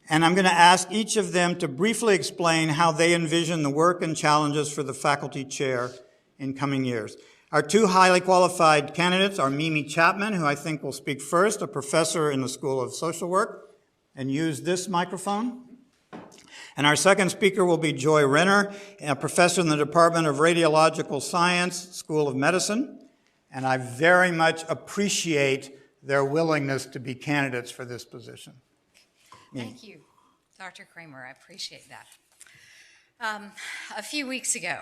and I'm going to ask each of them to briefly explain how they envision the work and challenges for the faculty chair in coming years. Our two highly qualified candidates are Mimi Chapman, who I think will speak first, a professor in the School of Social Work, and use this microphone. And our second speaker will be Joy Renner, a professor in the Department of Radiological Science, School of Medicine. And I very much appreciate their willingness to be candidates for this position. Thank you, Dr. Kramer. I appreciate that. A few weeks ago,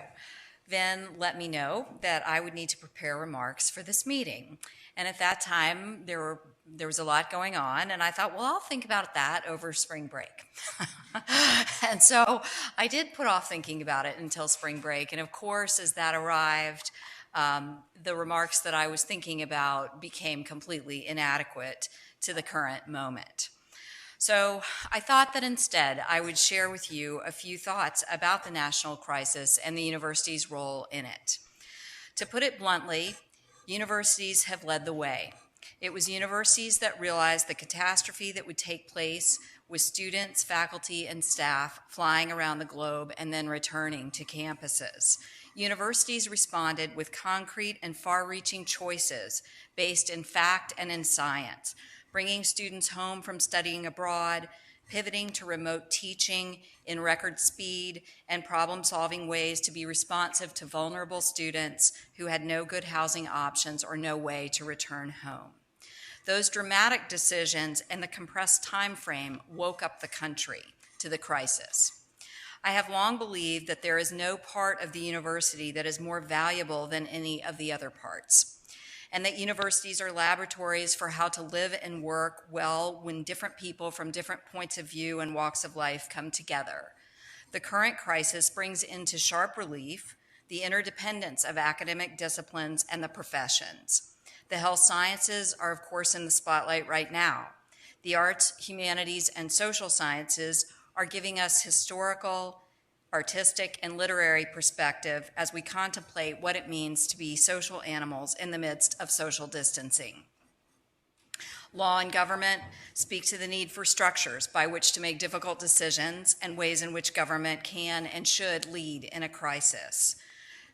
Vin let me know that I would need to prepare remarks for this meeting. And at that time, there was a lot going on, and I thought, well, I'll think about that over spring break. And so I did put off thinking about it until spring break. And of course, as that arrived, the remarks that I was thinking about became completely inadequate to the current moment. So I thought that instead I would share with you a few thoughts about the national crisis and the university's role in it. To put it bluntly, universities have led the way. It was universities that realized the catastrophe that would take place with students, faculty, and staff flying around the globe and then returning to campuses. Universities responded with concrete and far-reaching choices based in fact and in science, bringing students home from studying abroad, pivoting to remote teaching in record speed, and problem-solving ways to be responsive to vulnerable students who had no good housing options or no way to return home. Those dramatic decisions and the compressed time frame woke up the country to the crisis. I have long believed that there is no part of the university that is more valuable than any of the other parts, and that universities are laboratories for how to live and work well when different people from different points of view and walks of life come together. The current crisis brings into sharp relief the interdependence of academic disciplines and the professions. The health sciences are, of course, in the spotlight right now. The arts, humanities, and social sciences are giving us historical, artistic, and literary perspective as we contemplate what it means to be social animals in the midst of social distancing. Law and government speak to the need for structures by which to make difficult decisions and ways in which government can and should lead in a crisis.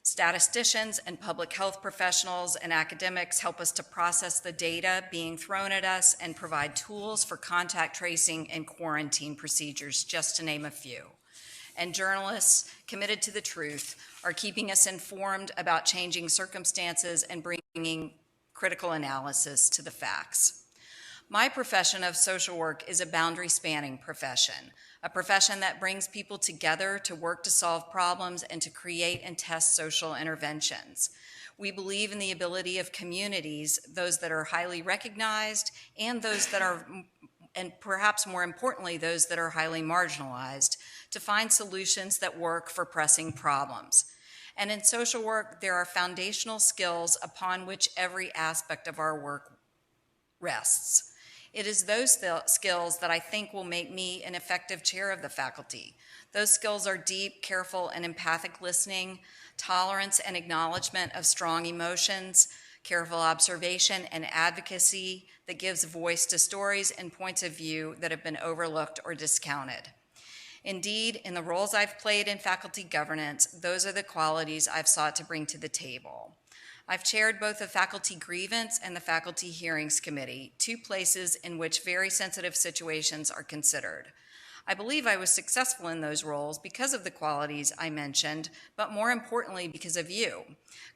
Statisticians and public health professionals and academics help us to process the data being thrown at us and provide tools for contact tracing and quarantine procedures, just to name a few. And journalists committed to the truth are keeping us informed about changing circumstances and bringing critical analysis to the facts. My profession of social work is a boundary-spanning profession, a profession that brings people together to work to solve problems and to create and test social interventions. We believe in the ability of communities, those that are highly recognized and those that are, and perhaps more importantly, those that are highly marginalized, to find solutions that work for pressing problems. And in social work, there are foundational skills upon which every aspect of our work rests. It is those skills that I think will make me an effective chair of the faculty. Those skills are deep, careful, and empathic listening, tolerance and acknowledgement of strong emotions, careful observation and advocacy that gives voice to stories and points of view that have been overlooked or discounted. Indeed, in the roles I've played in faculty governance, those are the qualities I've sought to bring to the table. I've chaired both the Faculty Grievance and the Faculty Hearings Committee, two places in which very sensitive situations are considered. I believe I was successful in those roles because of the qualities I mentioned, but more importantly because of you,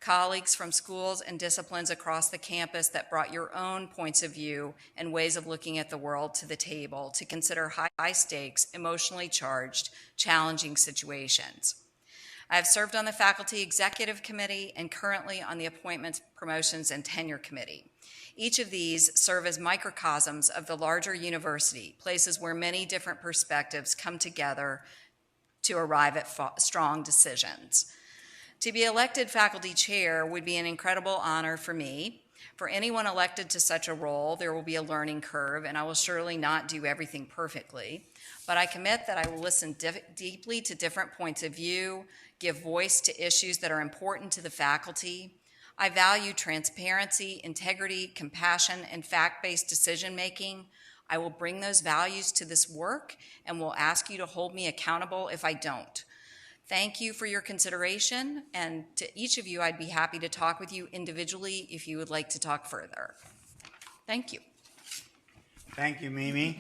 colleagues from schools and disciplines across the campus that brought your own points of view and ways of looking at the world to the table to consider high stakes, emotionally charged, challenging situations. I have served on the Faculty Executive Committee and currently on the Appointments, Promotions, and Tenure Committee. Each of these serve as microcosms of the larger university, places where many different perspectives come together to arrive at strong decisions. To be elected faculty chair would be an incredible honor for me. For anyone elected to such a role, there will be a learning curve, and I will surely not do everything perfectly. But I commit that I will listen deeply to different points of view, give voice to issues that are important to the faculty. I value transparency, integrity, compassion, and fact-based decision-making. I will bring those values to this work and will ask you to hold me accountable if I don't. Thank you for your consideration, and to each of you, I'd be happy to talk with you individually if you would like to talk further. Thank you. Thank you, Mimi.